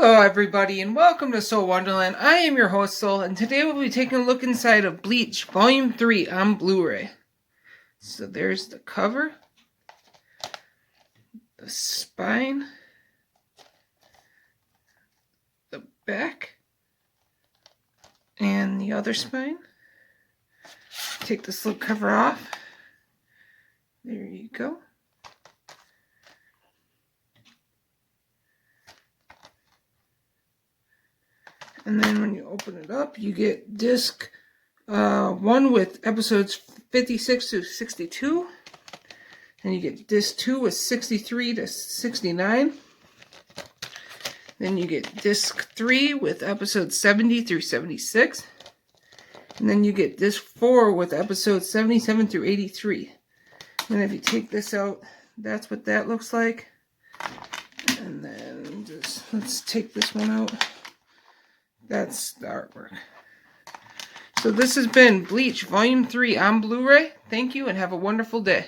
Hello everybody and welcome to Soul Wonderland. I am your host Soul, and today we'll be taking a look inside of Bleach Volume 3 on Blu-ray. So there's the cover, the spine, the back, and the other spine. Take this little cover off. There you go. And then when you open it up, you get disc 1 with episodes 56 to 62. And you get disc 2 with 63 to 69. Then you get disc 3 with episodes 70 through 76. And then you get disc 4 with episodes 77 through 83. And if you take this out, that's what that looks like. And then just let's take this one out. That's the artwork. So this has been Bleach Volume 3 on Blu-ray. Thank you and have a wonderful day.